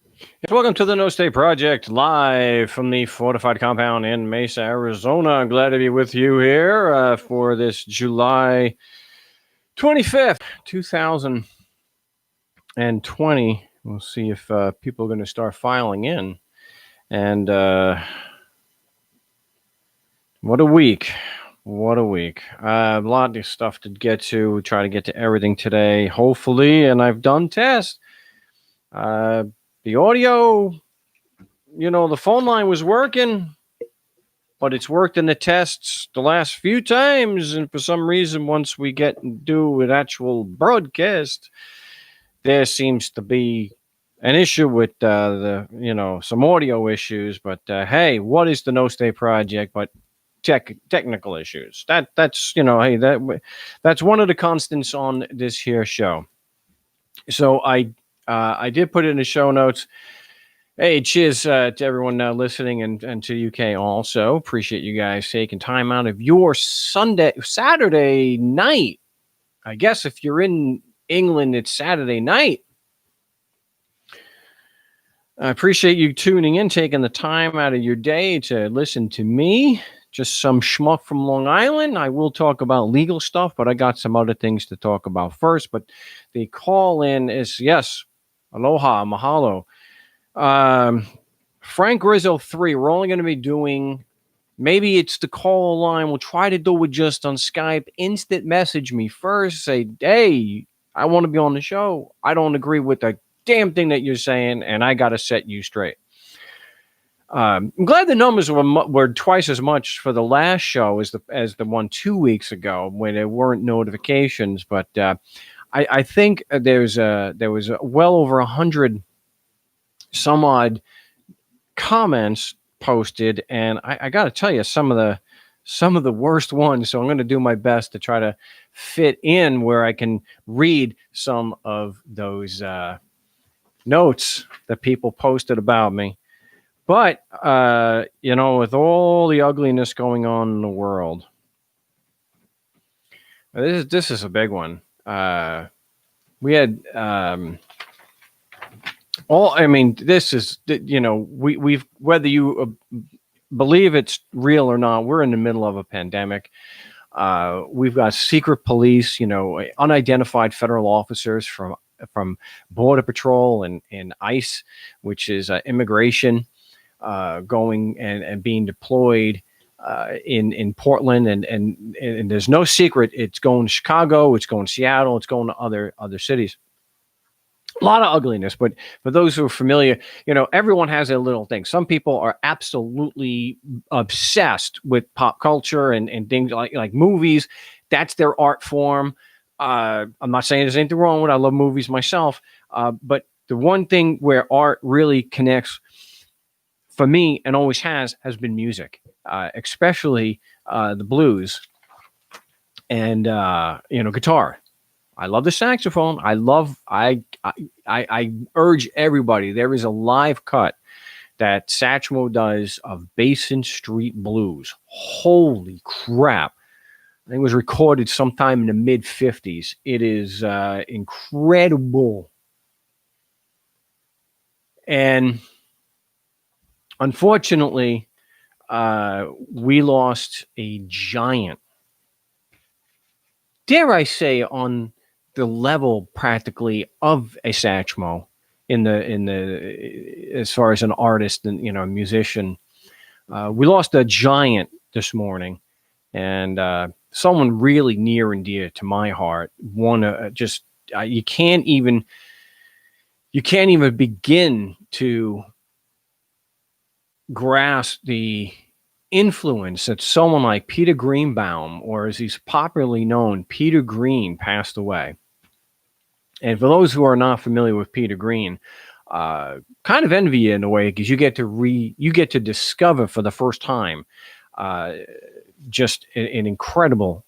Yes, welcome to the No State Project, live from the fortified compound in Mesa, Arizona. I'm glad to be with you here for this July 25th, 2020. We'll see if people are going to start filing in. And what a week. What a week. A lot of stuff to get to. We try to get to everything today, hopefully. And I've done tests. The audio, the phone line was working, but it's worked in the tests the last few times. And for some reason, once we get and do an actual broadcast, there seems to be an issue with some audio issues. But hey, what is the No Stay Project? But technical issues. That's that's one of the constants on this here show. So I did put it in the show notes. Hey, cheers to everyone listening and to the UK also. Appreciate you guys taking time out of your Saturday night. I guess if you're in England, it's Saturday night. I appreciate you tuning in, taking the time out of your day to listen to me. Just some schmuck from Long Island. I will talk about legal stuff, but I got some other things to talk about first. But the call in is, yes, aloha, mahalo. Frank Rizzo 3. We're only going to be doing, maybe it's the call line. We'll try to do it just on Skype. Instant message me first. Say, hey, I want to be on the show. I don't agree with the damn thing that you're saying, and I got to set you straight. I'm glad the numbers were twice as much for the last show as the one 2 weeks ago when there weren't notifications. But I think there was well over 100 some odd comments posted, and I got to tell you some of the worst ones. So I'm going to do my best to try to fit in where I can read some of those notes that people posted about me. But with all the ugliness going on in the world, this is a big one. We had this is, we've, whether you believe it's real or not, we're in the middle of a pandemic. We've got secret police, unidentified federal officers from Border Patrol and ICE, which is immigration, going and being deployed in Portland, and there's no secret. It's going to Chicago, it's going to Seattle, it's going to other cities. A lot of ugliness, but for those who are familiar, everyone has their little thing. Some people are absolutely obsessed with pop culture and things like movies. That's their art form. I'm not saying there's anything wrong with it. I love movies myself. But the one thing where art really connects for me and always has been music, especially the blues and guitar. I love the saxophone. I urge everybody. There is a live cut that Satchmo does of Basin Street Blues. Holy crap. I think it was recorded sometime in the mid 50s. It is incredible. And unfortunately, we lost a giant, dare I say, on the level practically of a Satchmo in the as far as an artist and a musician. We lost a giant this morning, and someone really near and dear to my heart. You can't even begin to grasp the influence that someone like Peter Greenbaum, or as he's popularly known, Peter Green, passed away. And for those who are not familiar with Peter Green, kind of envy you in a way, because you get to discover for the first time just an incredible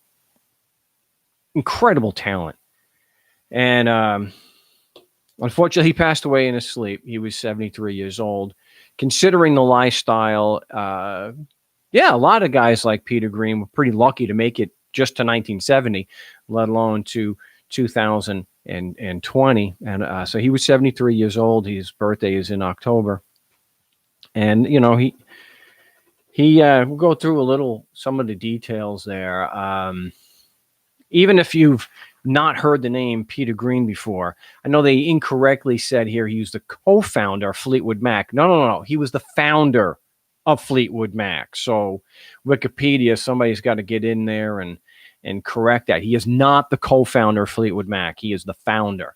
talent. And unfortunately, he passed away in his sleep. He was 73 years old. Considering the lifestyle, a lot of guys like Peter Green were pretty lucky to make it just to 1970, let alone to 2020. and 20. And so he was 73 years old. His birthday is in October. And, we'll go through some of the details there. Even if you've not heard the name Peter Green before, I know they incorrectly said here he was the co-founder of Fleetwood Mac. No. He was the founder of Fleetwood Mac. So Wikipedia, somebody's got to get in there and correct that. He is not the co-founder of Fleetwood Mac. He is the founder.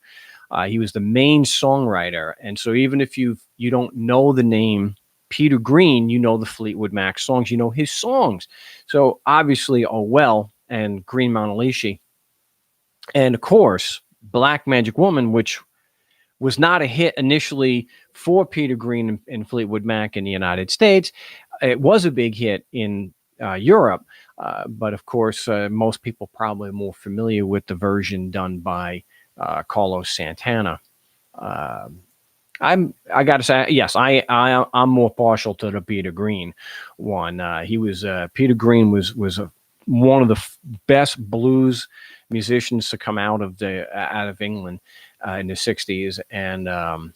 He was the main songwriter. And so even if you don't know the name Peter Green, you know the Fleetwood Mac songs, you know his songs. So obviously, Oh Well and Green Mountain Leashy. And of course, Black Magic Woman, which was not a hit initially for Peter Green and Fleetwood Mac in the United States. It was a big hit in Europe. But of course, most people probably are more familiar with the version done by Carlos Santana. I got to say, yes, I'm more partial to the Peter Green one. Peter Green was one of the best blues musicians to come out of England in the 60s, and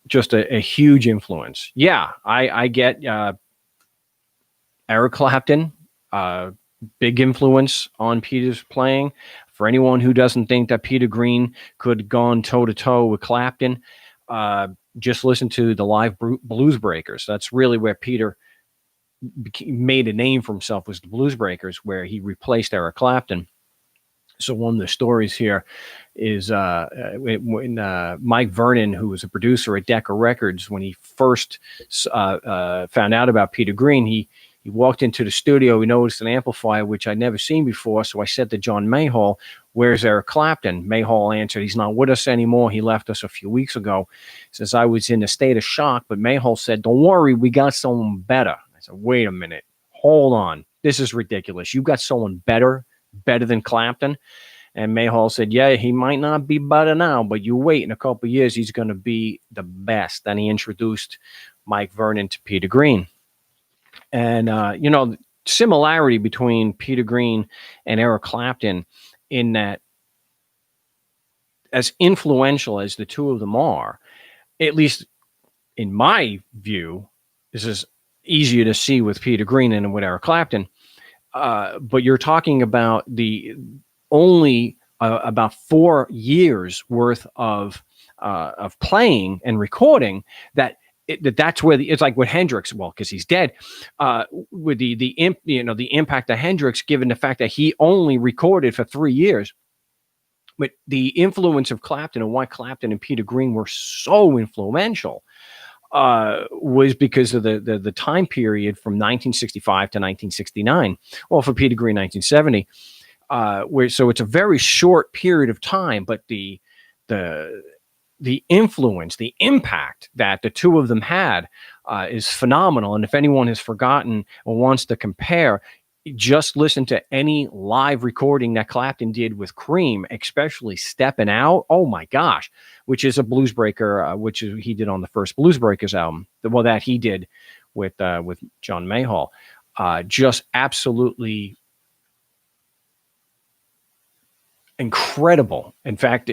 just a huge influence. Yeah, I get Eric Clapton, big influence on Peter's playing. For anyone who doesn't think that Peter Green could have gone toe-to-toe with Clapton, just listen to the live Blues Breakers. That's really where Peter made a name for himself, was the Blues Breakers, where he replaced Eric Clapton. So one of the stories here is when Mike Vernon, who was a producer at Decca Records, when he first found out about Peter Green, he walked into the studio. He noticed an amplifier, which I'd never seen before. So I said to John Mayhall, "Where's Eric Clapton?" Mayhall answered, "He's not with us anymore. He left us a few weeks ago." He says, I was in a state of shock, but Mayhall said, "Don't worry, we got someone better." I said, "Wait a minute. Hold on. This is ridiculous. You got someone better than Clapton?" And Mayhall said, "Yeah, he might not be better now, but you wait. In a couple of years, he's going to be the best." Then he introduced Mike Vernon to Peter Green. And, similarity between Peter Green and Eric Clapton in that, as influential as the two of them are, at least in my view, this is easier to see with Peter Green than with Eric Clapton. But you're talking about only about 4 years worth of playing and recording that's where it's like with Hendrix, well, because he's dead, with the impact of Hendrix, given the fact that he only recorded for 3 years. But the influence of Clapton and why Clapton and Peter Green were so influential was because of the time period from 1965 to 1969. Well, for Peter Green, 1970. So it's a very short period of time, but the influence, the impact that the two of them had is phenomenal. And if anyone has forgotten or wants to compare, just listen to any live recording that Clapton did with Cream, especially Steppin' Out. Oh my gosh, which is a blues breaker, he did on the first Blues Breakers album. Well, that he did with John Mayhall. Just absolutely incredible. In fact,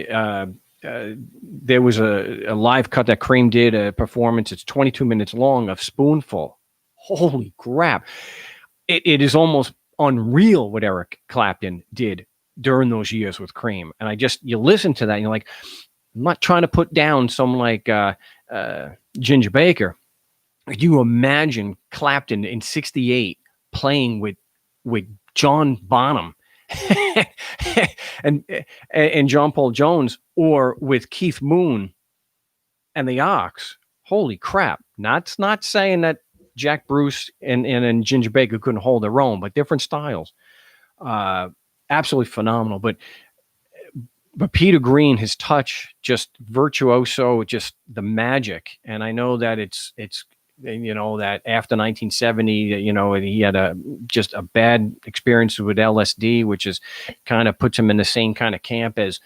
there was a live cut that Cream did, a performance. It's 22 minutes long of Spoonful. Holy crap. It is almost unreal what Eric Clapton did during those years with Cream. And you listen to that and you're like, I'm not trying to put down someone like Ginger Baker. You imagine Clapton in 68 playing with John Bonham and John Paul Jones, or with Keith Moon and the Ox. Holy crap. Not saying that Jack Bruce and Ginger Baker couldn't hold their own, but different styles. Absolutely phenomenal. But Peter Green, his touch, just virtuoso, just the magic. And I know that it's that after 1970, he had just a bad experience with LSD, which is kind of puts him in the same kind of camp as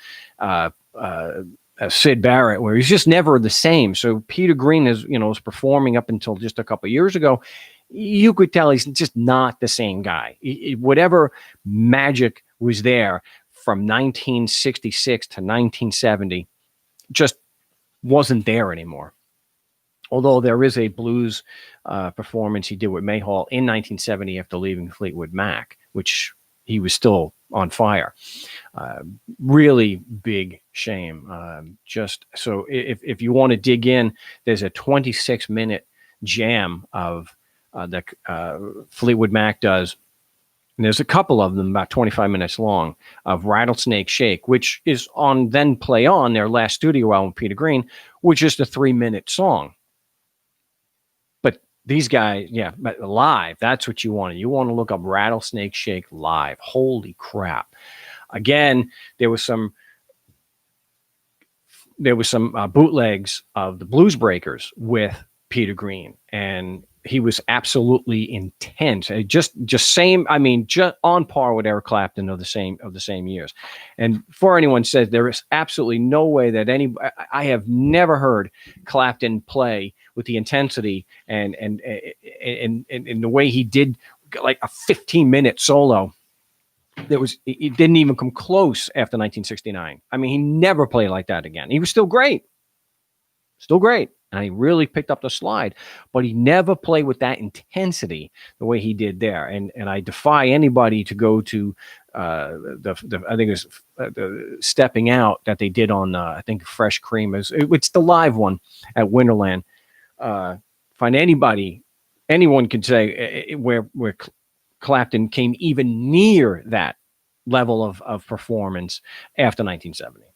Syd Barrett, where he's just never the same. So Peter Green was performing up until just a couple of years ago. You could tell he's just not the same guy. Whatever magic was there from 1966 to 1970 just wasn't there anymore. Although there is a blues performance he did with Mayhall in 1970 after leaving Fleetwood Mac, which he was still on fire. Really big shame. Just so if you want to dig in, there's a 26-minute jam of that Fleetwood Mac does. And there's a couple of them about 25 minutes long of Rattlesnake Shake, which is on Then Play On, their last studio album, Peter Green, which is a 3-minute song. But these guys, live, that's what you want. You want to look up Rattlesnake Shake live. Holy crap. Again, there was some bootlegs of the Blues Breakers with Peter Green, and he was absolutely intense. Just same. I mean, just on par with Eric Clapton of the same years. And for anyone says there is absolutely no way that I have never heard Clapton play with the intensity and the way he did, like a 15-minute solo. It didn't even come close after 1969. I mean, he never played like that again. He was still great. And he really picked up the slide, but he never played with that intensity the way he did there. And I defy anybody to go to I think it was the Stepping Out that they did on I think Fresh Cream. It's the live one at Winterland. Find anyone could say where Clapton came even near that level of performance after 1970.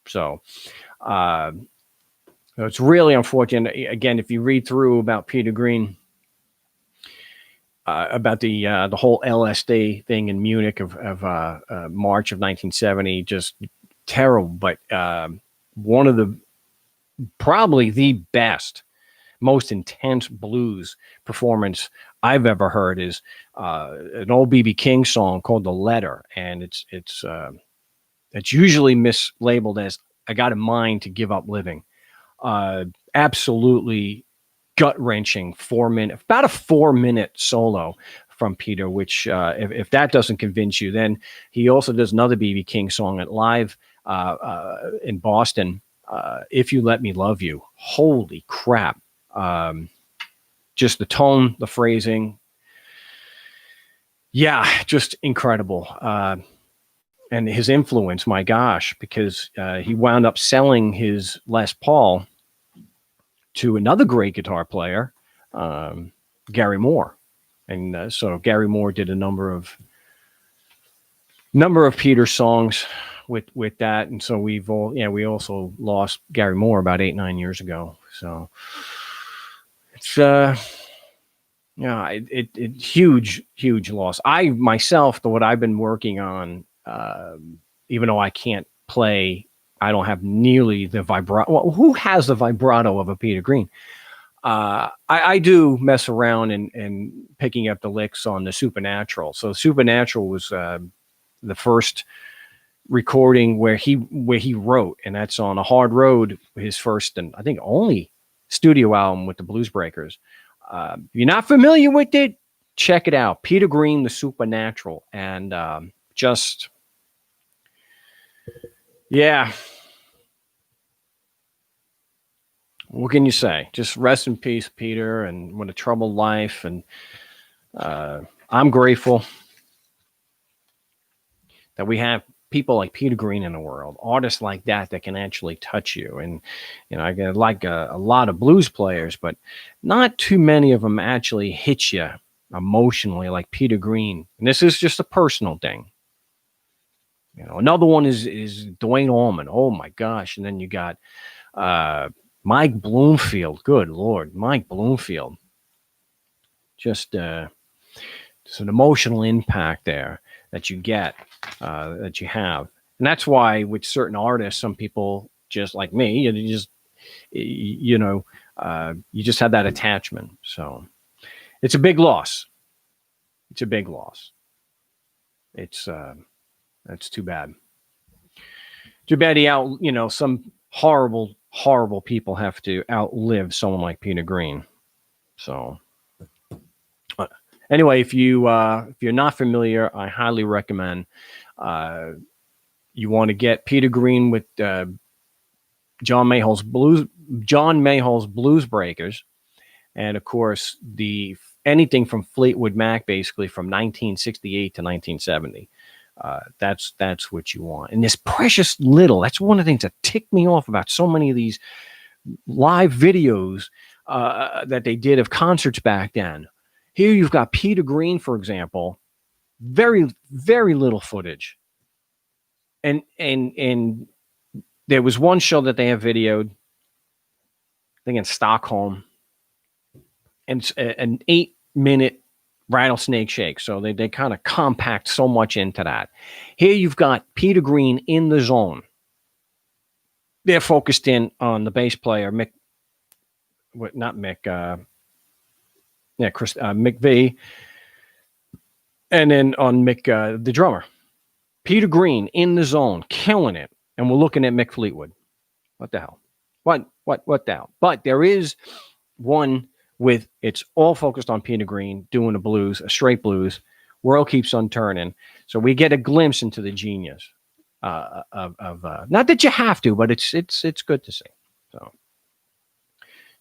So. It's really unfortunate. Again, if you read through about Peter Green, about the whole LSD thing in Munich of March of 1970, just terrible. But one of probably the best, most intense blues performance I've ever heard is an old B.B. King song called "The Letter," and it's usually mislabeled as "I Got a Mind to Give Up Living." Absolutely gut-wrenching about a 4-minute solo from Peter, which if that doesn't convince you, then he also does another B.B. King song at live in Boston, If You Let Me Love You. Holy crap. Just the tone, the phrasing. Yeah, just incredible. And his influence, my gosh, because he wound up selling his Les Paul to another great guitar player, Gary Moore. And so Gary Moore did a number of Peter songs with that. And so we also lost Gary Moore about 8-9 years ago. So it's huge loss. I myself, what I've been working on, even though I can't play, I don't have nearly the vibrato. Well, who has the vibrato of a Peter Green? I do mess around and picking up the licks on the Supernatural. So Supernatural was the first recording where he wrote, and that's on A Hard Road, his first and I think only studio album with the Blues Breakers. If you're not familiar with it, check it out. Peter Green, the Supernatural, and just. Yeah. What can you say? Just rest in peace, Peter, and what a troubled life. And I'm grateful that we have people like Peter Green in the world, artists like that can actually touch you. And, I get like a lot of blues players, but not too many of them actually hit you emotionally like Peter Green. And this is just a personal thing. Another one is Dwayne Allman. Oh my gosh. And then you got Mike Bloomfield. Good Lord, Mike Bloomfield. Just an emotional impact there that you get, that you have. And that's why with certain artists, some people just like me, you just have that attachment. So it's a big loss. That's too bad. Too bad some horrible people have to outlive someone like Peter Green. So anyway, if you're not familiar, I highly recommend You want to get Peter Green with John Mayall's Blues Breakers, and of course anything from Fleetwood Mac, basically from 1968 to 1970. That's what you want. And this precious little, that's one of the things that ticked me off about so many of these live videos that they did of concerts back then. Here you've got Peter Green, for example, very, very little footage. And there was one show that they have videoed, I think in Stockholm, and it's an 8-minute rattlesnake shake. So they kind of compact so much into that. Here you've got Peter Green in the zone. They're focused in on the bass player, Mick, not Mick, Mick V. And then on Mick, the drummer. Peter Green in the zone, killing it. And we're looking at Mick Fleetwood. What the hell? What the hell? But there is one with, it's all focused on Peter Green doing a blues, a straight blues. World keeps on turning. So we get a glimpse into the genius of not that you have to, but it's good to see. So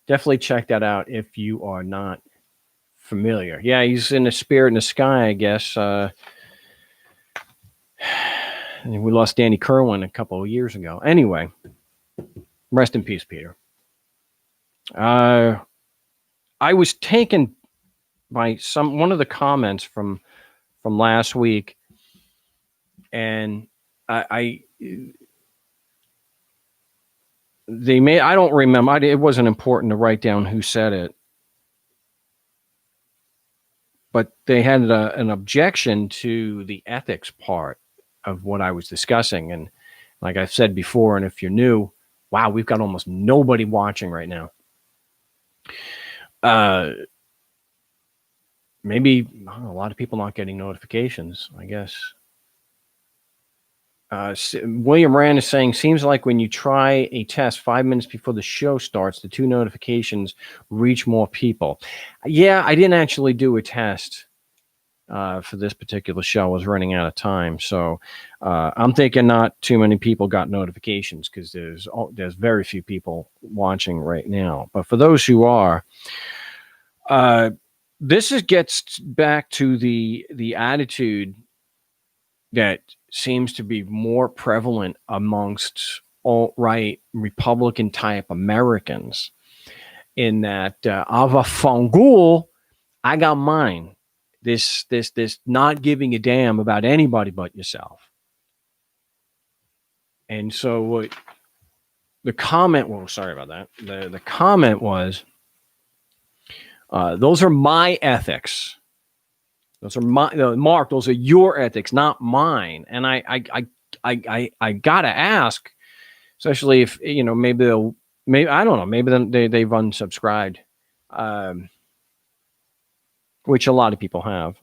definitely check that out if you are not familiar. Yeah, he's in the spirit in the sky, I guess. We lost Danny Kerwin a couple of years ago. Anyway, rest in peace, Peter. I was taken by one of the comments from last week, and I don't remember. It wasn't important to write down who said it, but they had an objection to the ethics part of what I was discussing. And like I've said before, and if you're new, wow, we've got almost nobody watching right now. Maybe a lot of people not getting notifications, I guess. William Rand is saying, seems like when you try a test 5 minutes before the show starts, the 2 notifications reach more people. Yeah, I didn't actually do a test for this particular show. I was running out of time. So I'm thinking not too many people got notifications because there's very few people watching right now. But for those who are, this gets back to the attitude that seems to be more prevalent amongst alt-right Republican type Americans, in that Ava Fangul, I got mine. This not giving a damn about anybody but yourself. And so the comment, well, sorry about that. The comment was, those are my ethics. Those are Mark, those are your ethics, not mine. And I gotta ask, especially if, maybe I don't know, maybe they've unsubscribed, which a lot of people have.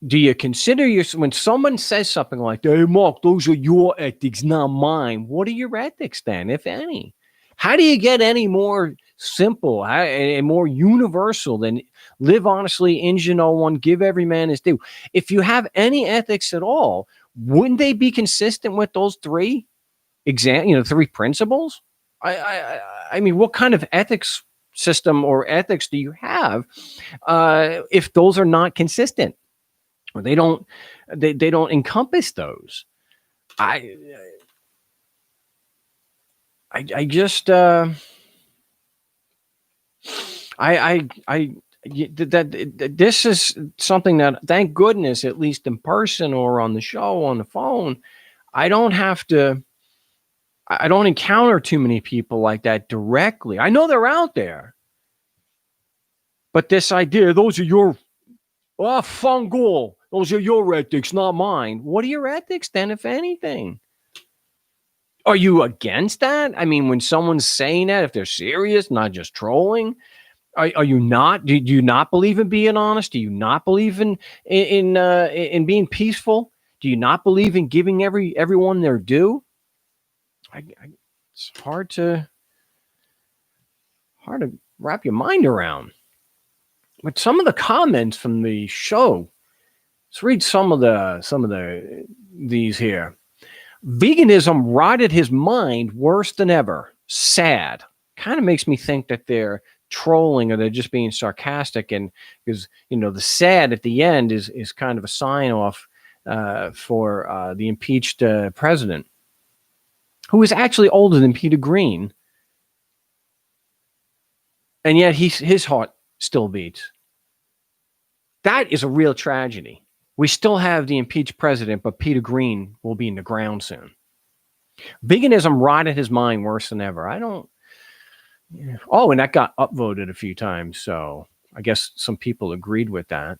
Do you consider when someone says something like, hey, Mark, those are your ethics, not mine? What are your ethics then, if any? How do you get any more simple and more universal than live honestly, injure no one, give every man his due? If you have any ethics at all, wouldn't they be consistent with those three three principles? I mean, what kind of ethics system or ethics do you have if those are not consistent, or they don't encompass those? This is something that, thank goodness, at least in person or on the show, on the phone, I don't encounter too many people like that directly. I know they're out there, but this idea, those are your Fangul, those are your ethics, not mine. What are your ethics then, if anything? Are you against that? I mean, when someone's saying that, if they're serious, not just trolling, are you not? Do you not believe in being honest? Do you not believe in being peaceful? Do you not believe in giving everyone their due? It's hard to wrap your mind around. But some of the comments from the show Let's read some of these here. Veganism rotted his mind worse than ever. Sad. Kind of makes me think that they're trolling or they're just being sarcastic, and because the sad at the end is kind of a sign off for the impeached president, who is actually older than Peter Green, and yet his heart still beats. That is a real tragedy. We still have the impeached president, but Peter Green will be in the ground soon. Veganism rotted his mind worse than ever. Oh, and that got upvoted a few times, so I guess some people agreed with that.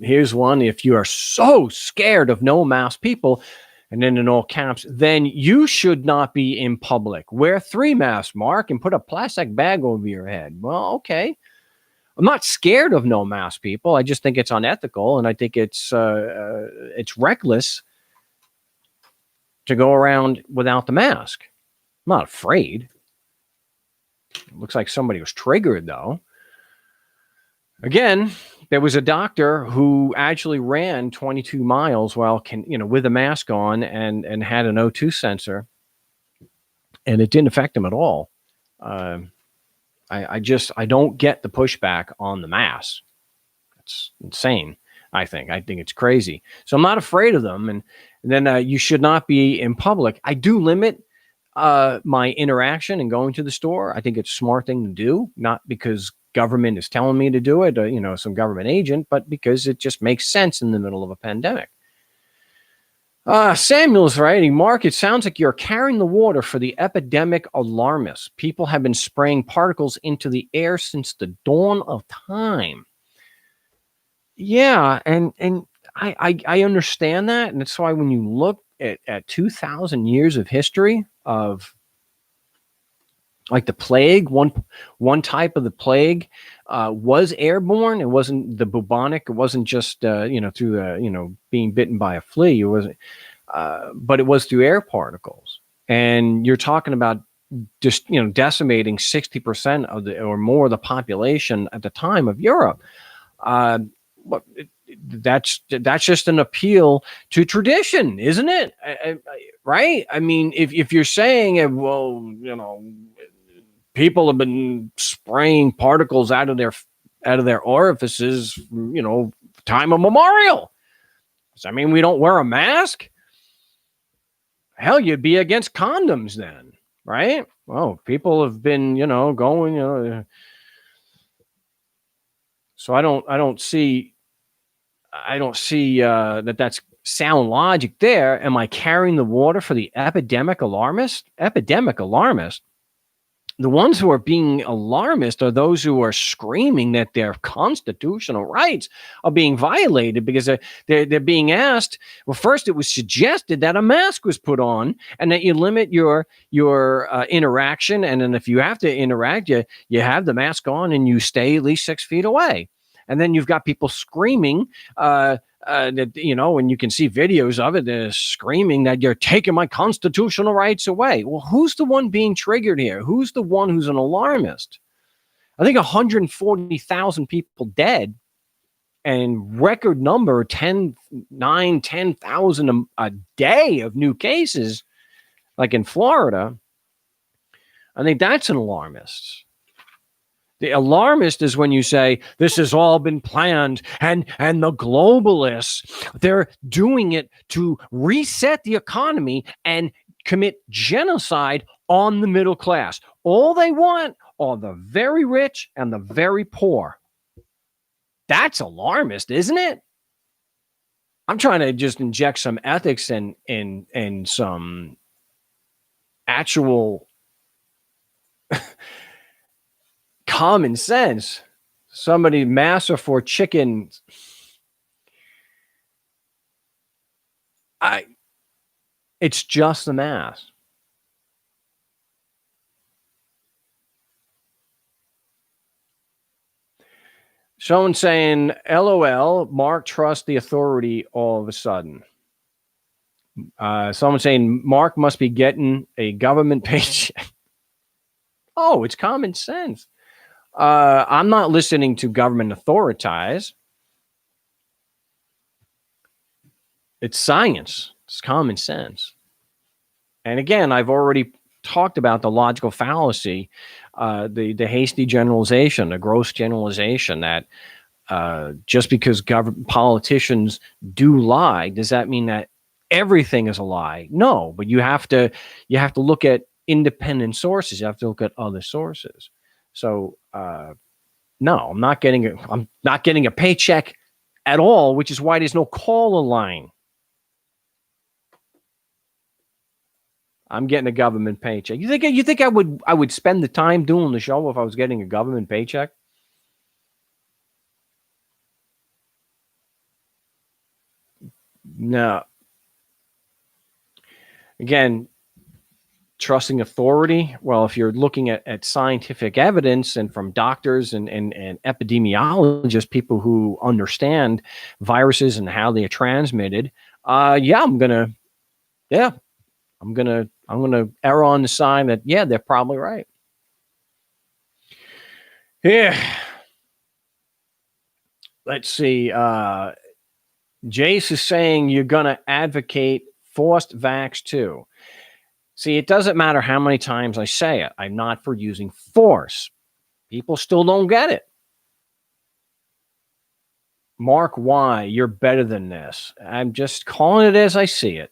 Here's one. If you are so scared of no mask people, and then in all caps, then you should not be in public. Wear 3 masks, Mark, and put a plastic bag over your head. Well, okay. I'm not scared of no mask people. I just think it's unethical, and I think it's reckless to go around without the mask. I'm not afraid. It looks like somebody was triggered, though. Again, there was a doctor who actually ran 22 miles while with a mask on and had an O2 sensor, and it didn't affect him at all. I don't get the pushback on the mask. It's insane. I think it's crazy. So I'm not afraid of them. And then you should not be in public. I do limit my interaction and going to the store. I think it's a smart thing to do, not because government is telling me to do it, some government agent, but because it just makes sense in the middle of a pandemic. Samuel's writing, Mark, it sounds like you're carrying the water for the epidemic alarmists. People have been spraying particles into the air since the dawn of time. Yeah, and I understand that, and that's why when you look at 2,000 years of history of like the plague, one type of the plague was airborne. It wasn't the bubonic. It wasn't just through being bitten by a flea. It wasn't, but it was through air particles. And you're talking about just decimating 60% of or more of the population at the time of Europe. That's just an appeal to tradition, isn't it? Right? I mean, if you're saying, people have been spraying particles out of their orifices, time immemorial. Does that mean we don't wear a mask? Hell, you'd be against condoms then, right? Well, people have been, going, So I don't see that's sound logic there. Am I carrying the water for the epidemic alarmist? Epidemic alarmist? The ones who are being alarmist are those who are screaming that their constitutional rights are being violated because they're being asked. Well, first it was suggested that a mask was put on and that you limit your interaction. And then if you have to interact, you have the mask on and you stay at least 6 feet away. And then you've got people screaming that, and you can see videos of it, they're screaming that you're taking my constitutional rights away. Well, who's the one being triggered here? Who's the one who's an alarmist? I think 140,000 people dead and record number 10,000 a day of new cases, like in Florida. I think that's an alarmist. The alarmist is when you say this has all been planned and the globalists, they're doing it to reset the economy and commit genocide on the middle class. All they want are the very rich and the very poor. That's alarmist, isn't it? I'm trying to just inject some ethics and some actual common sense. Somebody master for chicken. It's just the mass. Someone saying, LOL, Mark trusts the authority all of a sudden. Someone saying, Mark must be getting a government paycheck. Oh, it's common sense. I'm not listening to government authorities. It's science. It's common sense. And again, I've already talked about the logical fallacy, the hasty generalization, the gross generalization that just because politicians do lie, does that mean that everything is a lie? No, but you have to look at independent sources. You have to look at other sources. So no, I'm not getting a paycheck at all, which is why there's no caller line. I'm getting a government paycheck. You think I would spend the time doing the show if I was getting a government paycheck? No. Again, trusting authority. Well, if you're looking at scientific evidence and from doctors and epidemiologists, people who understand viruses and how they are transmitted, I'm gonna err on the side that they're probably right. Yeah. Let's see. Jace is saying you're gonna advocate forced vax too. See, it doesn't matter how many times I say it. I'm not for using force. People still don't get it. Mark, why? You're better than this. I'm just calling it as I see it.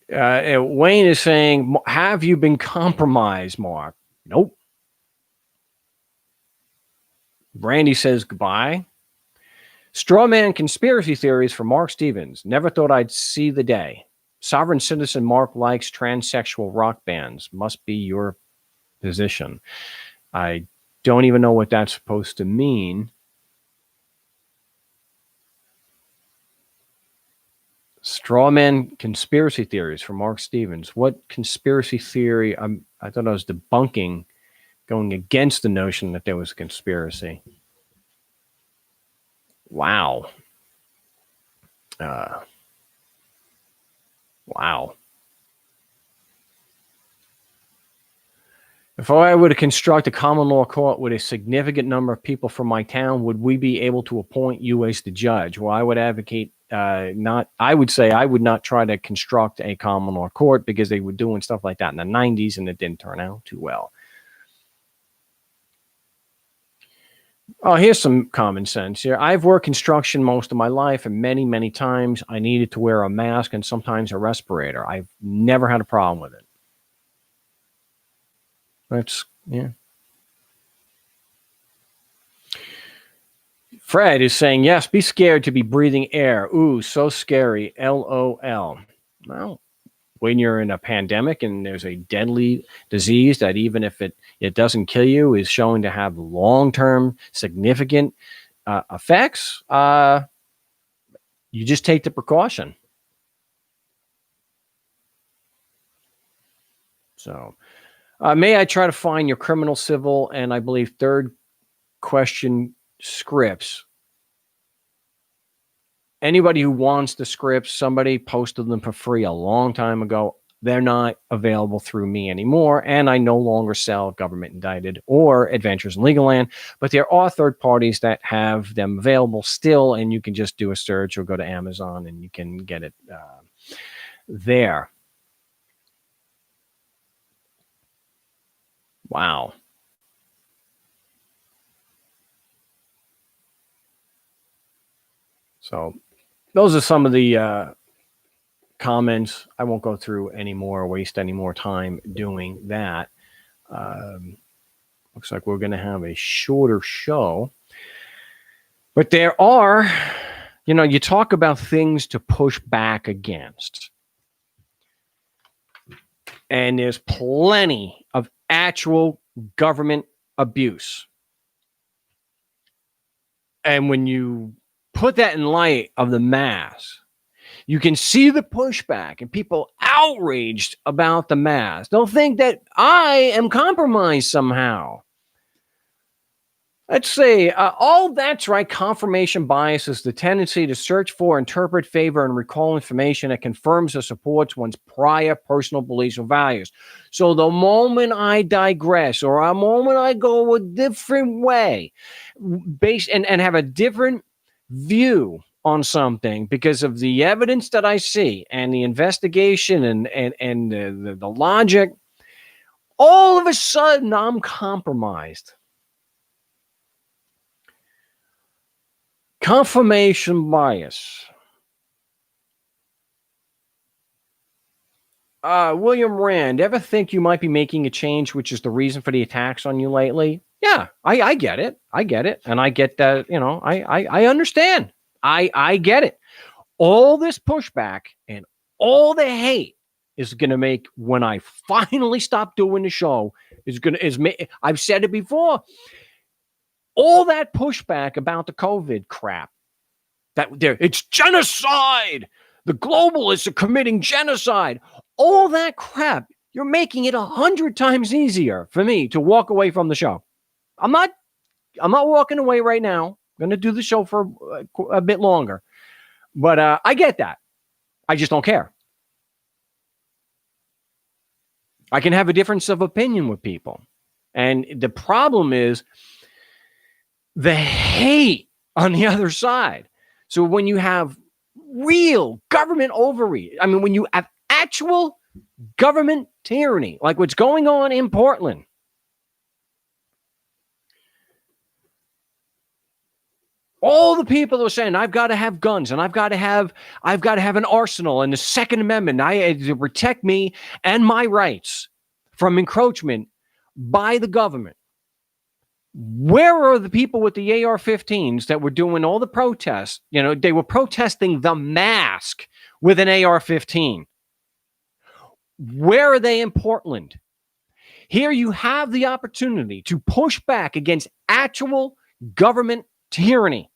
Wayne is saying, have you been compromised, Mark? Nope. Brandy says goodbye. Strawman conspiracy theories for Mark Stevens. Never thought I'd see the day. Sovereign citizen Mark likes transsexual rock bands. Must be your position. I don't even know what that's supposed to mean. Strawman conspiracy theories for Mark Stevens. What conspiracy theory? I thought I was debunking, going against the notion that there was a conspiracy. Wow. Wow. If I were to construct a common law court with a significant number of people from my town, would we be able to appoint you as the judge? Well, I would advocate not. I would say I would not try to construct a common law court because they were doing stuff like that in the 90s and it didn't turn out too well. Oh, here's some common sense here. I've worked construction most of my life, and many, many times I needed to wear a mask and sometimes a respirator. I've never had a problem with it. That's, yeah. Fred is saying, yes, be scared to be breathing air. Ooh, so scary. LOL. Well, when you're in a pandemic and there's a deadly disease that even if it doesn't kill you is showing to have long-term significant effects, you just take the precaution. So may I try to find your criminal, civil, and I believe third question scripts? Anybody who wants the scripts, somebody posted them for free a long time ago. They're not available through me anymore, and I no longer sell Government Indicted or Adventures in Legal Land, but there are third parties that have them available still, and you can just do a search or go to Amazon and you can get it there. Wow. So those are some of the comments. I won't go through any more, waste any more time doing that. Looks like we're going to have a shorter show. But there are, you talk about things to push back against. And there's plenty of actual government abuse. And when you put that in light of the mask, you can see the pushback and people outraged about the mask. Don't think that I am compromised somehow. Let's say, that's right. Confirmation bias is the tendency to search for, interpret, favor, and recall information that confirms or supports one's prior personal beliefs or values. So the moment I digress or the moment I go a different way, based and have a different view on something because of the evidence that I see and the investigation and the logic, all of a sudden I'm compromised. Confirmation bias. William Rand, ever think you might be making a change, which is the reason for the attacks on you lately? Yeah, I get it. I get it. And I get that, I understand. I get it. All this pushback and all the hate is going to make, when I finally stop doing the show, I've said it before, all that pushback about the COVID crap, it's genocide. The globalists are committing genocide. All that crap, you're making it 100 times easier for me to walk away from the show. I'm not walking away right now. I'm going to do the show for a bit longer. But I get that. I just don't care. I can have a difference of opinion with people. And the problem is the hate on the other side. So when you have real government overreach, when you have actual government tyranny, like what's going on in Portland, all the people that are saying, I've got to have guns and I've got to have an arsenal and the Second Amendment to protect me and my rights from encroachment by the government. Where are the people with the AR-15s that were doing all the protests? They were protesting the mask with an AR-15. Where are they in Portland? Here you have the opportunity to push back against actual government tyranny.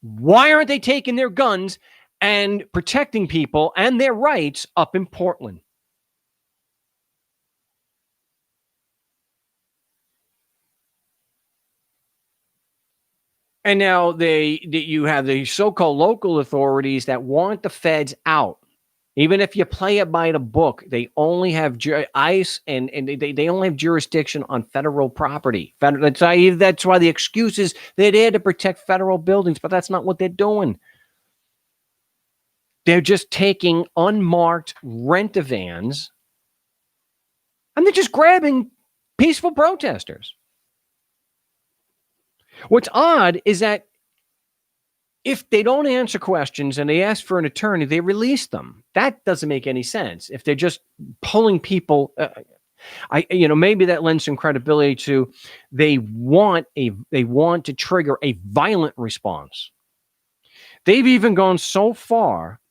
Why aren't they taking their guns and protecting people and their rights up in Portland? And now you have the so-called local authorities that want the feds out. Even if you play it by the book, they only have ICE and they only have jurisdiction on federal property. That's why the excuse is they're there to protect federal buildings, but that's not what they're doing. They're just taking unmarked rent-a-vans and they're just grabbing peaceful protesters. What's odd is that if they don't answer questions and they ask for an attorney, they release them. That doesn't make any sense. If they're just pulling people, maybe that lends some credibility to they want to trigger a violent response. They've even gone so far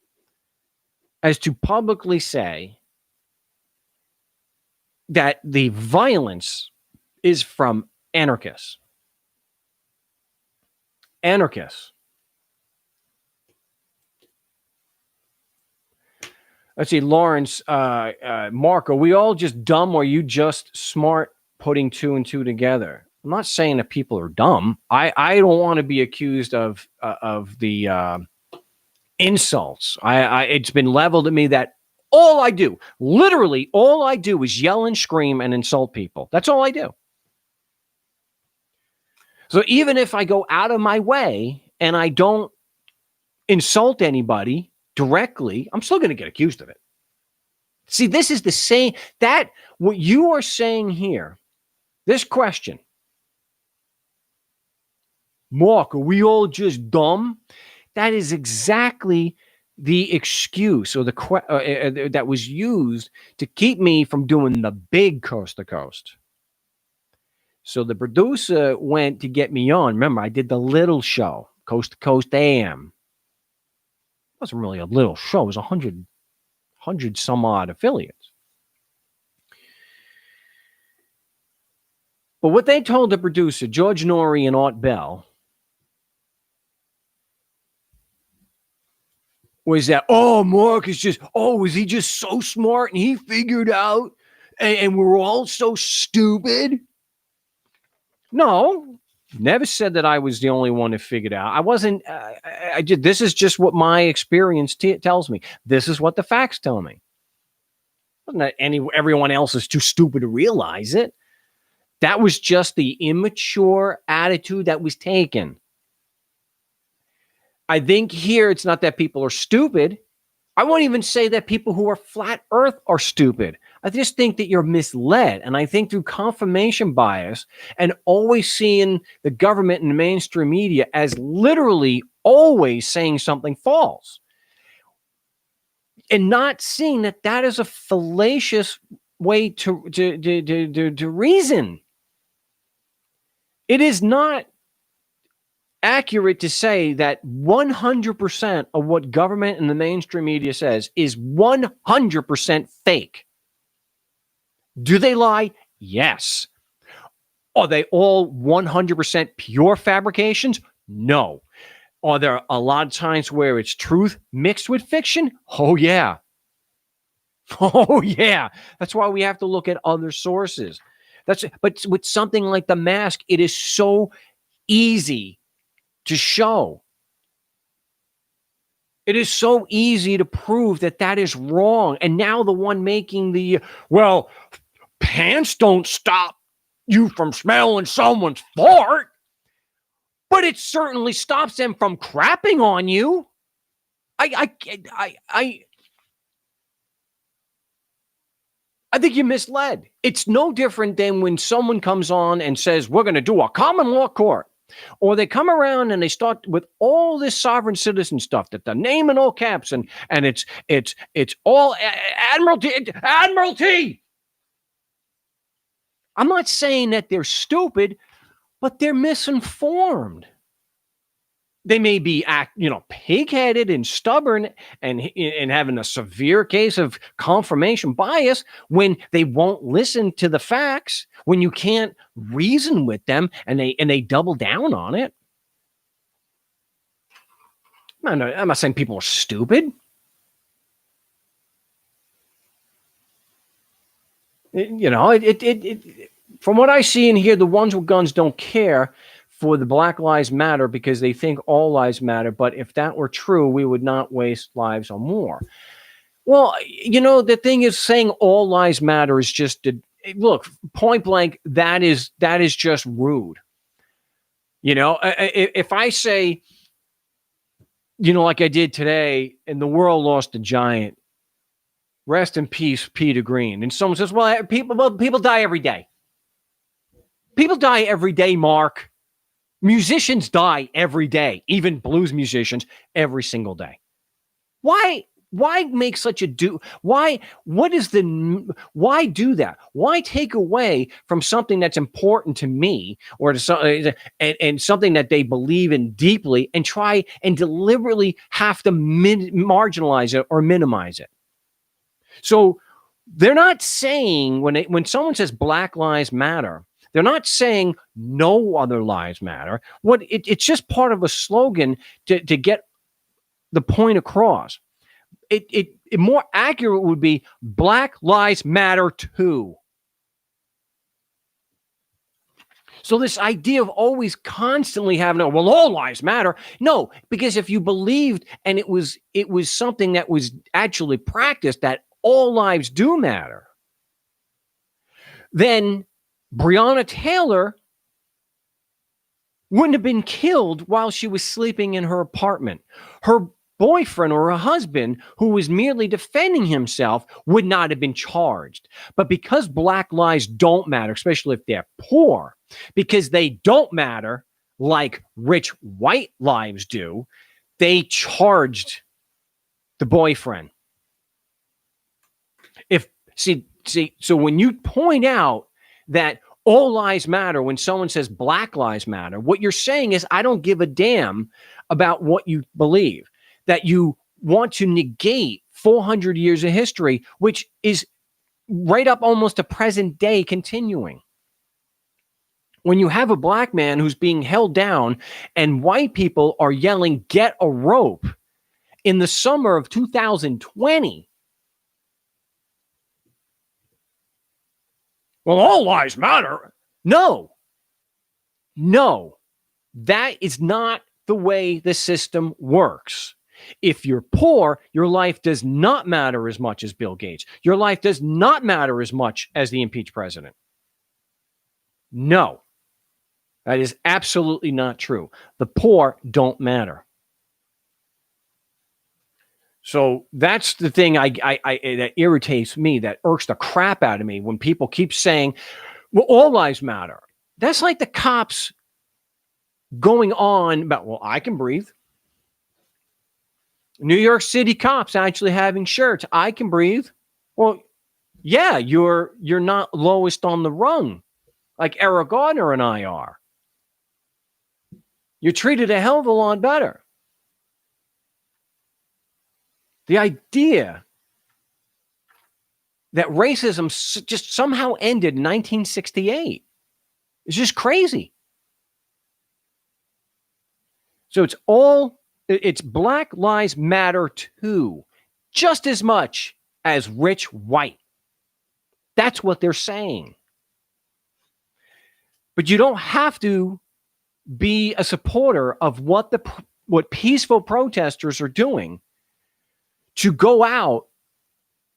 as to publicly say that the violence is from anarchists. Let's see, Lawrence, Mark, are we all just dumb or are you just smart putting two and two together? I'm not saying that people are dumb. I don't want to be accused of the insults. It's been leveled at me that literally all I do is yell and scream and insult people. That's all I do. So even if I go out of my way and I don't insult anybody directly, I'm still going to get accused of it. See, this is the same, that what you are saying here, this question, Mark, are we all just dumb? That is exactly the excuse or that was used to keep me from doing the big coast to coast. So the producer went to get me on. Remember, I did the little show, Coast to Coast AM. It wasn't really a little show. It was 100 some odd affiliates. But what they told the producer, George Norrie and Art Bell, was that, Mark is was he just so smart and he figured out and we're all so stupid? No, never said that I was the only one who figured out. I wasn't. This is just what my experience tells me. This is what the facts tell me. Wasn't that everyone else is too stupid to realize it? That was just the immature attitude that was taken. I think here it's not that people are stupid. I won't even say that people who are flat earth are stupid. I just think that you're misled. And I think through confirmation bias and always seeing the government and the mainstream media as literally always saying something false and not seeing that that is a fallacious way to reason. It is not accurate to say that 100% of what government and the mainstream media says is 100% fake. Do they lie? Yes. Are they all 100% pure fabrications? No. Are there a lot of times where it's truth mixed with fiction? Oh, yeah. Oh, yeah. That's why we have to look at other sources. But with something like the mask, it is so easy to show. It is so easy to prove that that is wrong. And now the one making the, well, pants don't stop you from smelling someone's fart, but it certainly stops them from crapping on you. I think you're misled. It's no different than when someone comes on and says, we're going to do a common law court. Or they come around and they start with all this sovereign citizen stuff that the name in all caps and it's all admiralty. I'm not saying that they're stupid, but they're misinformed. They may be pig-headed and stubborn and having a severe case of confirmation bias when they won't listen to the facts, when you can't reason with them and they double down on it. I'm not saying people are stupid. From what I see and hear, the ones with guns don't care for the Black Lives Matter because they think all lives matter. But if that were true, we would not waste lives on war. Well, the thing is, saying all lives matter is just look, point blank. That is just rude. If I say, like I did today, and the world lost a giant. Rest in peace, Peter Green. And someone says, well, people die every day. People die every day, Mark. Musicians die every day, even blues musicians every single day. Why make such a why do that? Why take away from something that's important to me or to and something that they believe in deeply and try and deliberately have to marginalize it or minimize it? So they're not saying when someone says Black Lives Matter, they're not saying no other lives matter. It's just part of a slogan to get the point across. It more accurate would be Black Lives Matter too. So this idea of always constantly having all lives matter. No, because if you believed and it was something that was actually practiced that all lives do matter, then Breonna Taylor wouldn't have been killed while she was sleeping in her apartment. Her boyfriend or her husband, who was merely defending himself, would not have been charged. But because Black lives don't matter, especially if they're poor, because they don't matter like rich white lives do, they charged the boyfriend. So when you point out that all lives matter, when someone says Black lives matter, what you're saying is, I don't give a damn about what you believe, that you want to negate 400 years of history, which is right up almost to present day continuing. When you have a black man who's being held down and white people are yelling, get a rope in the summer of 2020, well, all lives matter. No, that is not the way the system works. If you're poor, your life does not matter as much as Bill Gates. Your life does not matter as much as the impeached president. No, that is absolutely not true. The poor don't matter. So that's the thing that irritates me, that irks the crap out of me, when people keep saying, well, all lives matter. That's like the cops going on about, well, I can breathe. New York City cops actually having shirts, I can breathe. Well, yeah, you're not lowest on the rung like Eric Gardner and I are. You're treated a hell of a lot better. The idea that racism just somehow ended in 1968 is just crazy. So it's Black Lives Matter too, just as much as rich white. That's what they're saying. But you don't have to be a supporter of what peaceful protesters are doing to go out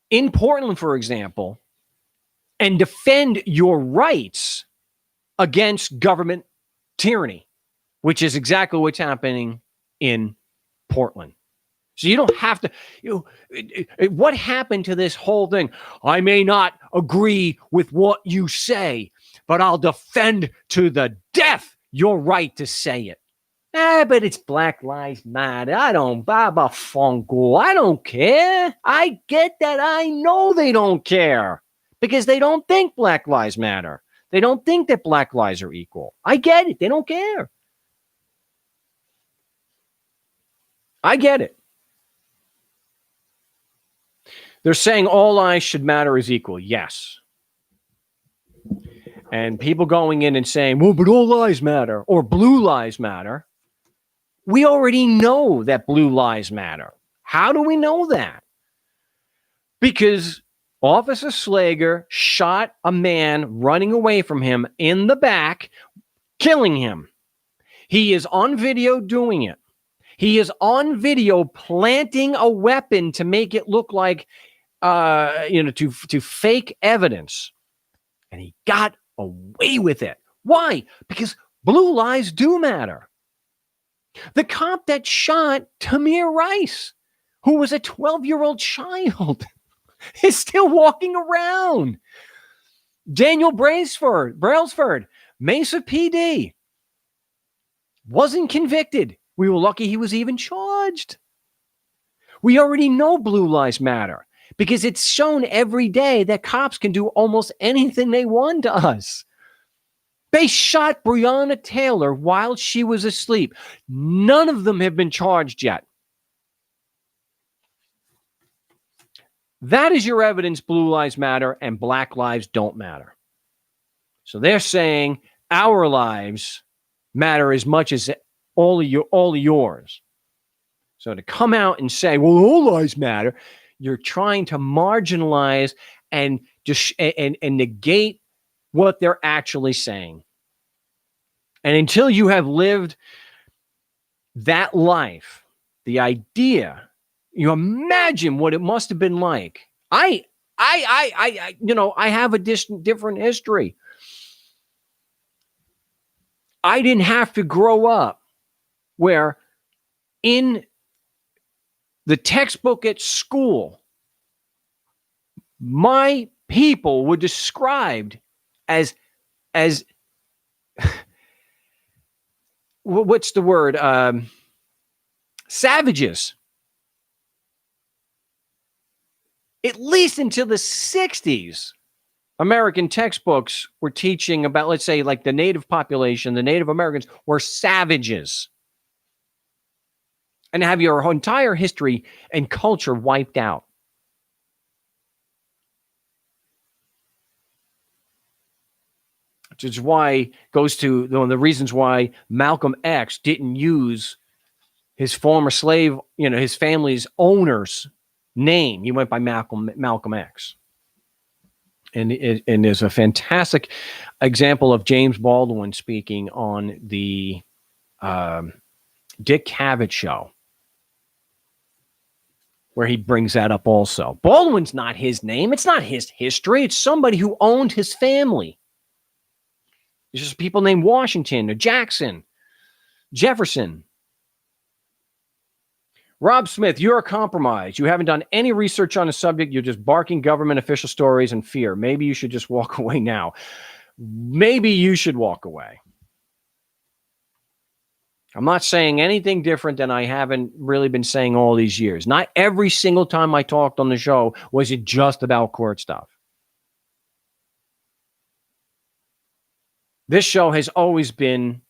in Portland, for example, and defend your rights against government tyranny, which is exactly what's happening in Portland. So you don't have to, what happened to this whole thing? I may not agree with what you say, but I'll defend to the death your right to say it. But it's Black Lives Matter. Baba Funko. I don't care. I get that. I know they don't care because they don't think Black Lives Matter. They don't think that Black lives are equal. I get it. They don't care. I get it. They're saying all lives should matter as equal. Yes. And people going in and saying, well, but all lives matter, or blue lives matter. We already know that blue lives matter. How do we know that? Because Officer Slager shot a man running away from him in the back, killing him. He is on video doing it. He is on video planting a weapon to make it look like, to fake evidence. And he got away with it. Why? Because blue lives do matter. The cop that shot Tamir Rice, who was a 12-year-old child, is still walking around. Daniel Brailsford, Mesa PD, wasn't convicted. We were lucky he was even charged. We already know blue lives matter because it's shown every day that cops can do almost anything they want to us. They shot Breonna Taylor while she was asleep. None of them have been charged yet. That is your evidence blue lives matter and Black lives don't matter. So they're saying our lives matter as much as all of yours. So to come out and say, well, all lives matter, you're trying to marginalize and negate what they're actually saying. And until you have lived that life, the idea, you imagine what it must have been like. I have a different history. I didn't have to grow up where in the textbook at school, my people were described as what's the word? Savages. At least until the 60s, American textbooks were teaching about, let's say, like the native population, the Native Americans were savages. And have your entire history and culture wiped out. Which is why goes to one of the reasons why Malcolm X didn't use his former slave, his family's owner's name. He went by Malcolm X. And there's a fantastic example of James Baldwin speaking on the Dick Cavett show, where he brings that up also. Baldwin's not his name. It's not his history. It's somebody who owned his family. It's just people named Washington or Jackson, Jefferson. Rob Smith, you're compromised. You haven't done any research on the subject. You're just barking government official stories and fear. Maybe you should just walk away now. Maybe you should walk away. I'm not saying anything different than I haven't really been saying all these years. Not every single time I talked on the show was it just about court stuff. This show has always been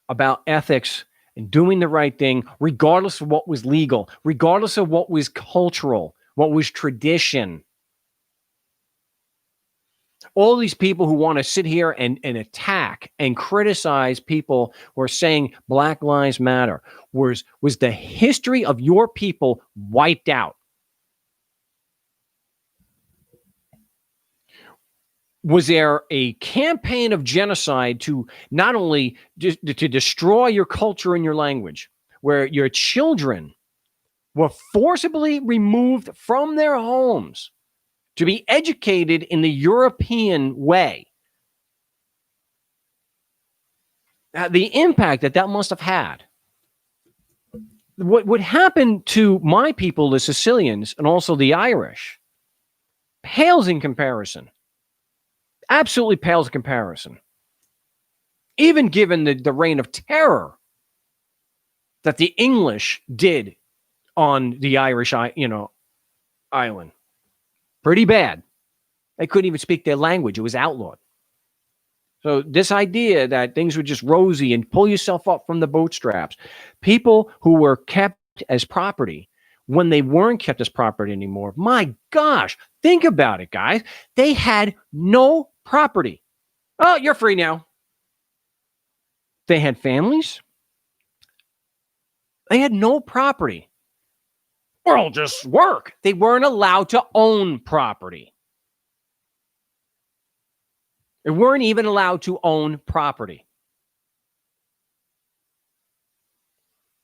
about ethics and doing the right thing, regardless of what was legal, regardless of what was cultural, what was tradition. All these people who want to sit here and attack and criticize people who are saying Black Lives Matter, was the history of your people wiped out? Was there a campaign of genocide to not only to destroy your culture and your language, where your children were forcibly removed from their homes to be educated in the European way? The impact that must have had. What would happen to my people, the Sicilians, and also the Irish, pales in comparison. Absolutely pales in comparison. Even given the reign of terror that the English did on the Irish, island. Pretty bad. They couldn't even speak their language. It was outlawed. So this idea that things were just rosy and pull yourself up from the bootstraps. People who were kept as property, when they weren't kept as property anymore, my gosh, think about it, guys. They had no property. Oh, you're free now. They had families. They had no property. Well, just work. They weren't allowed to own property. They weren't even allowed to own property.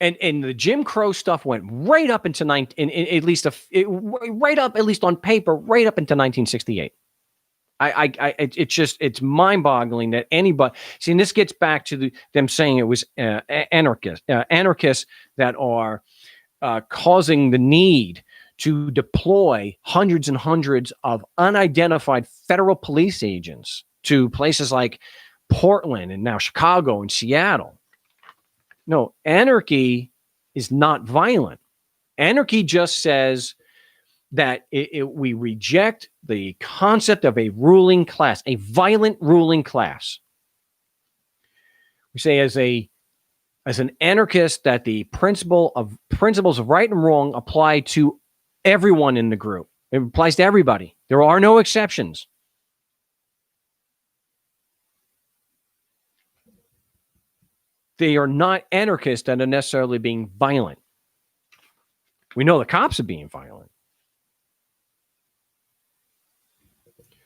And the Jim Crow stuff went right up into at least on paper, right up into 1968. It's mind-boggling that anybody. See, and this gets back to them saying it was anarchists that are causing the need to deploy hundreds and hundreds of unidentified federal police agents to places like Portland and now Chicago and Seattle. No, anarchy is not violent. Anarchy just says that we reject the concept of a ruling class, a violent ruling class. We say as an anarchist that the principles of right and wrong apply to everyone in the group. It applies to everybody. There are no exceptions. They are not anarchists that are necessarily being violent. We know the cops are being violent.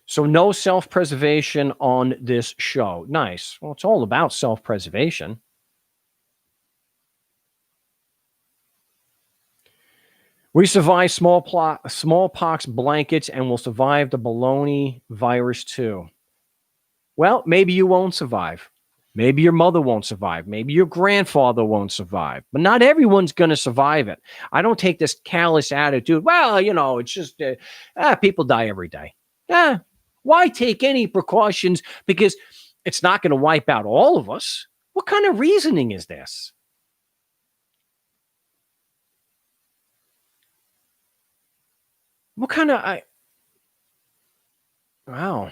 So no self-preservation on this show. Nice. Well, it's all about self-preservation. We survived smallpox blankets and will survive the baloney virus too. Well, maybe you won't survive. Maybe your mother won't survive. Maybe your grandfather won't survive. But not everyone's going to survive it. I don't take this callous attitude. Well, it's just people die every day. Why take any precautions? Because it's not going to wipe out all of us. What kind of reasoning is this? What kind of wow.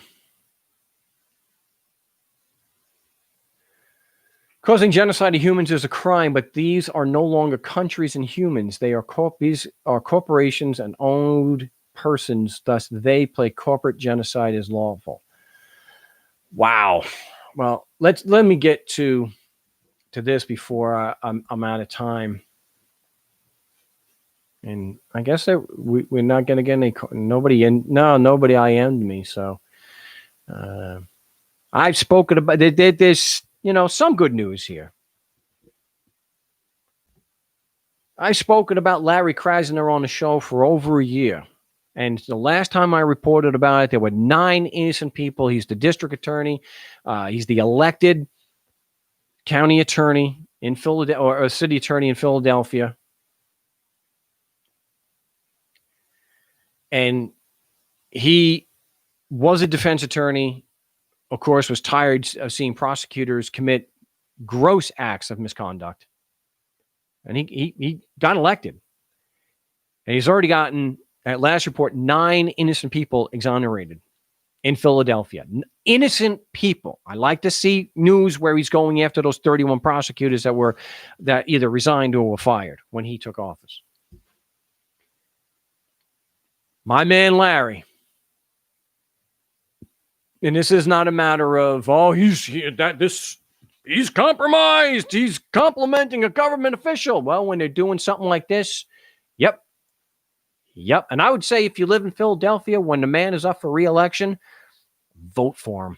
Causing genocide of humans is a crime, but these are no longer countries and humans. These are corporations and owned persons. Thus, they play corporate genocide as lawful. Wow. Well, let me get to this before I'm out of time. And I guess that we're not going to get nobody IM'd me. So I've spoken about there's some good news here. I've spoken about Larry Krasner on the show for over a year. And the last time I reported about it, there were 9 innocent people. He's the district attorney. He's the elected county attorney in Philadelphia, or city attorney in Philadelphia. And he was a defense attorney, of course, was tired of seeing prosecutors commit gross acts of misconduct. And he got elected. And he's already gotten, at last report, 9 innocent people exonerated in Philadelphia. Innocent people. I like to see news where he's going after those 31 prosecutors that either resigned or were fired when he took office. My man Larry. And this is not a matter of, he's compromised. He's complimenting a government official. Well, when they're doing something like this, yep. And I would say if you live in Philadelphia, when the man is up for re-election, vote for him.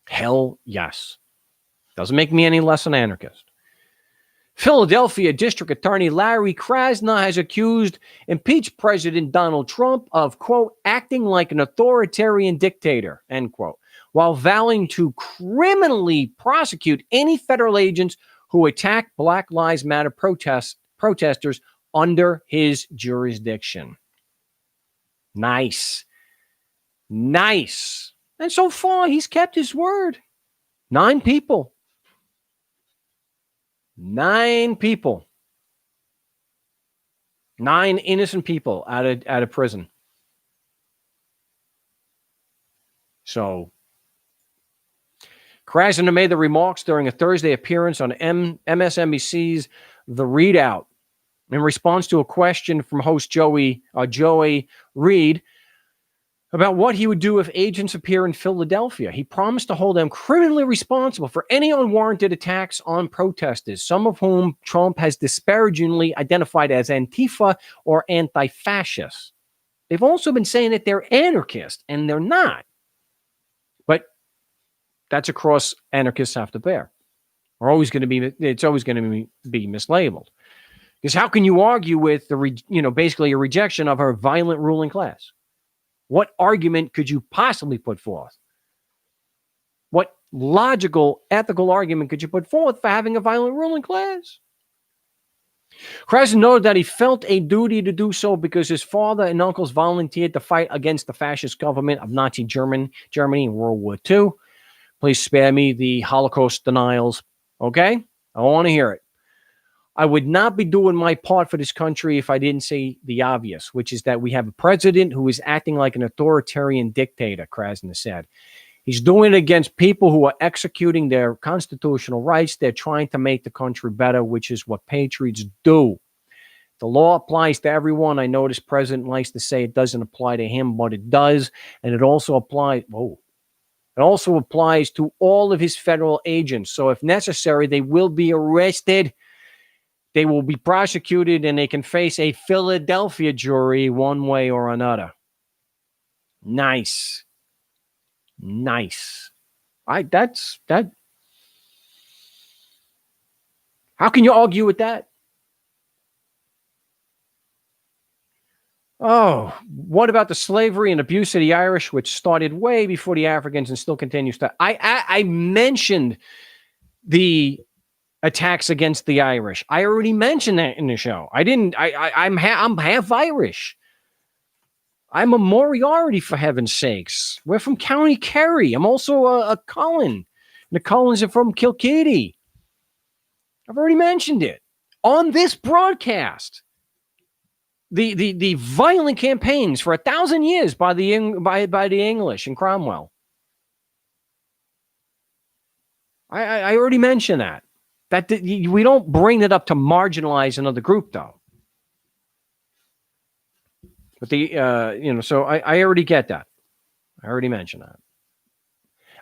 Hell yes. Doesn't make me any less an anarchist. Philadelphia District Attorney Larry Krasner has accused impeached President Donald Trump of, quote, acting like an authoritarian dictator, end quote, while vowing to criminally prosecute any federal agents who attack Black Lives Matter protesters under his jurisdiction. Nice. And so far, he's kept his word. 9 people. 9 people. 9 innocent people out of prison. So, Krasner made the remarks during a Thursday appearance on MSNBC's The Readout in response to a question from host Joey Reid about what he would do if agents appear in Philadelphia. He promised to hold them criminally responsible for any unwarranted attacks on protesters, some of whom Trump has disparagingly identified as Antifa or anti-fascist. They've also been saying that they're anarchists, and they're not. But that's a cross anarchists have to bear. It's always going to be mislabeled. Because how can you argue with basically a rejection of our violent ruling class? What argument could you possibly put forth? What logical, ethical argument could you put forth for having a violent ruling class? Krasner noted that he felt a duty to do so because his father and uncles volunteered to fight against the fascist government of Nazi Germany in World War II. Please spare me the Holocaust denials, okay? I want to hear it. I would not be doing my part for this country if I didn't say the obvious, which is that we have a president who is acting like an authoritarian dictator, Krasner said. He's doing it against people who are executing their constitutional rights. They're trying to make the country better, which is what patriots do. The law applies to everyone. I know this president likes to say it doesn't apply to him, but it does. And it also applies to all of his federal agents. So if necessary, they will be arrested. They will be prosecuted, and they can face a Philadelphia jury one way or another. Nice. That's that. How can you argue with that? Oh, what about the slavery and abuse of the Irish, which started way before the Africans and still continues to? I mentioned the attacks against the Irish. I already mentioned that in the show. I'm half Irish. I'm a Moriarty, for heaven's sakes. We're from County Kerry. I'm also a Cullen. The Cullens are from Kilkenny. I've already mentioned it on this broadcast. The violent campaigns for 1,000 years by the English and Cromwell. I already mentioned that. We don't bring it up to marginalize another group, though. But so I already get that. I already mentioned that.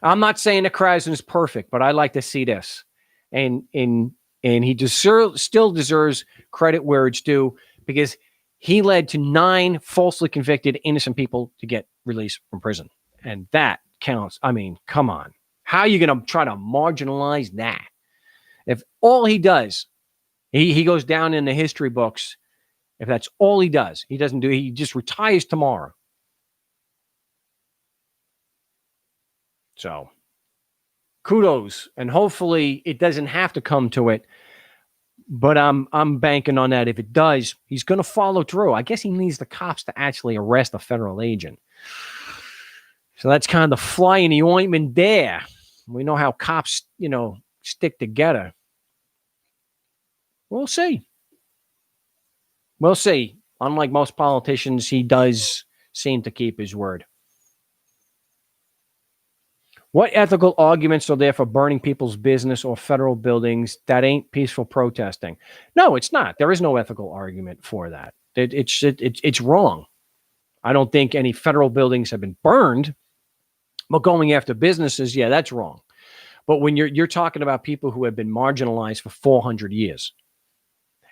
I'm not saying that Krasner is perfect, but I like to see this, and he still deserves credit where it's due because he led to 9 falsely convicted innocent people to get released from prison, and that counts. I mean, come on, how are you going to try to marginalize that? If all he does, he goes down in the history books. If that's all he does, he just retires tomorrow. So kudos. And hopefully it doesn't have to come to it. But I'm banking on that. If it does, he's going to follow through. I guess he needs the cops to actually arrest a federal agent. So that's kind of the fly in the ointment there. We know how cops, stick together. We'll see. We'll see. Unlike most politicians, he does seem to keep his word. What ethical arguments are there for burning people's business or federal buildings? That ain't peaceful protesting. No, it's not. There is no ethical argument for that. It's wrong. I don't think any federal buildings have been burned, but going after businesses, yeah, that's wrong. But when you're talking about people who have been marginalized for 400 years,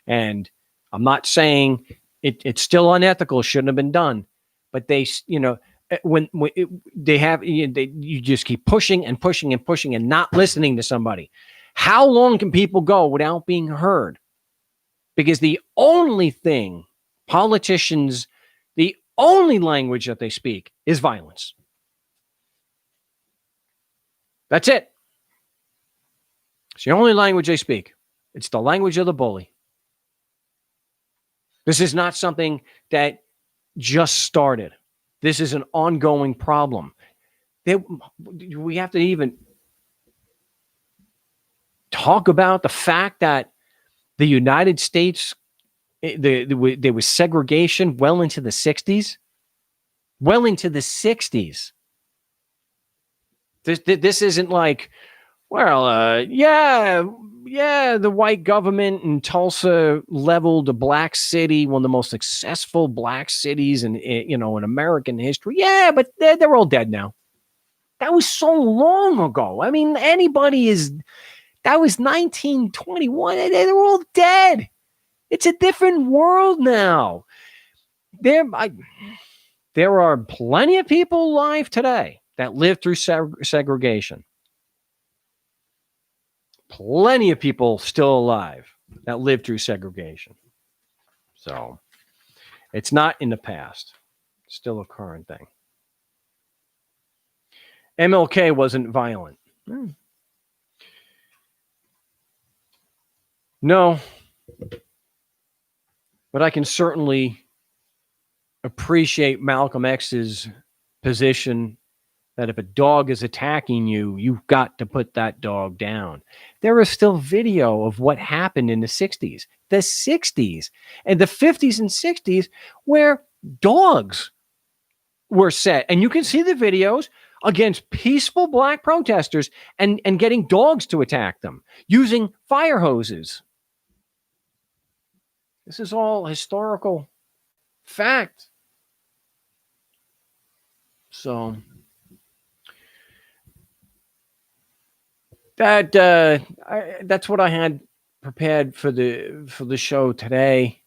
and I'm not saying it's still unethical, shouldn't have been done, but they, when you just keep pushing and pushing and pushing and not listening to somebody. How long can people go without being heard? Because the only thing politicians, the only language that they speak is violence. That's it. It's the only language they speak. It's the language of the bully. This is not something that just started. This is an ongoing problem. We have to even talk about the fact that the United States, there was segregation well into the 60s. Well into the 60s. This isn't like, well, the white government in Tulsa leveled a black city, one of the most successful black cities in American history. Yeah, but they're all dead now. That was so long ago. I mean, that was 1921. They're all dead. It's a different world now. There are plenty of people alive today that lived through segregation. Plenty of people still alive that lived through segregation. So it's not in the past. It's still a current thing. MLK wasn't violent. No. But I can certainly appreciate Malcolm X's position that if a dog is attacking you, you've got to put that dog down. There is still video of what happened in the 60s, and the 50s and 60s where dogs were set. And you can see the videos against peaceful black protesters and getting dogs to attack them using fire hoses. This is all historical fact. So that's what I had prepared for the show today.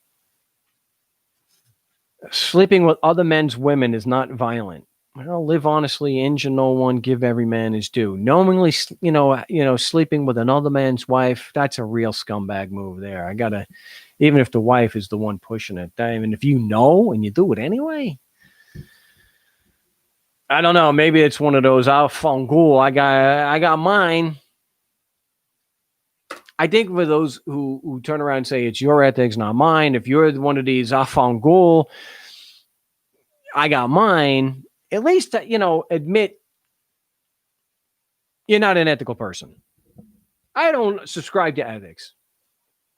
Sleeping with other men's women is not violent. Well, live honestly, injure no one, give every man his due. Knowingly, sleeping with another man's wife, that's a real scumbag move there. Even if the wife is the one pushing it. I mean, if you know and you do it anyway, I don't know. Maybe it's one of those, fangul, I got mine. I think for those who turn around and say it's your ethics, not mine, if you're one of these afangul, I got mine, at least, admit you're not an ethical person. I don't subscribe to ethics.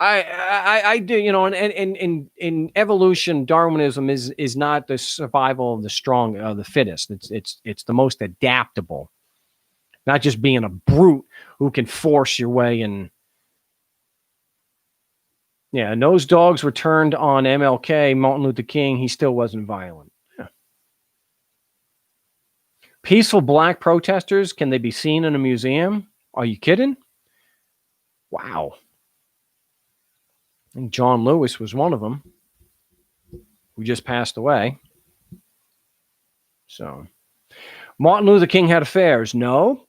I do, in evolution, Darwinism is not the survival of the strong, the fittest. It's the most adaptable, not just being a brute who can force your way in. Yeah, and those dogs were turned on MLK, Martin Luther King. He still wasn't violent. Yeah. Peaceful black protesters, can they be seen in a museum? Are you kidding? Wow. I think John Lewis was one of them who just passed away. So, Martin Luther King had affairs. No,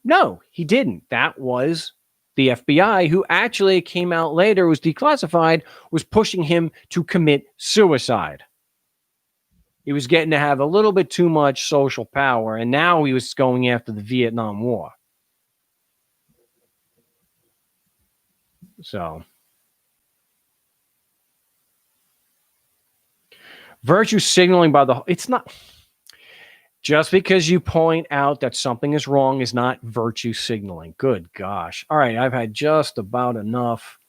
he didn't. That was the FBI, who actually came out later, was declassified, was pushing him to commit suicide. He was getting to have a little bit too much social power, and now he was going after the Vietnam War. So, Virtue signaling by the, it's not, just because you point out that something is wrong is not virtue signaling. Good gosh. All right, I've had just about enough.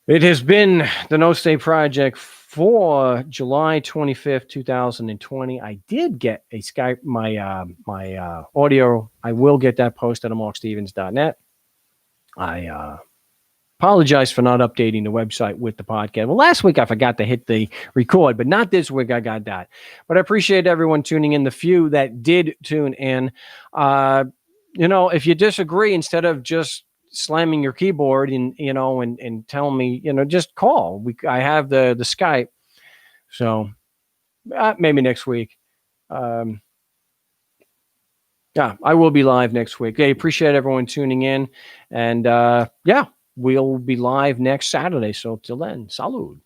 It has been the No State Project for July 25th, 2020. I did get a Skype, my audio. I will get that posted on markstevens.net. I apologize for not updating the website with the podcast. Well, last week I forgot to hit the record, but not this week. I got that. But I appreciate everyone tuning in. The few that did tune in, if you disagree, instead of just slamming your keyboard and telling me, just call. I have the Skype, so maybe next week. Yeah, I will be live next week. I appreciate everyone tuning in, and yeah. We'll be live next Saturday. So till then, salud.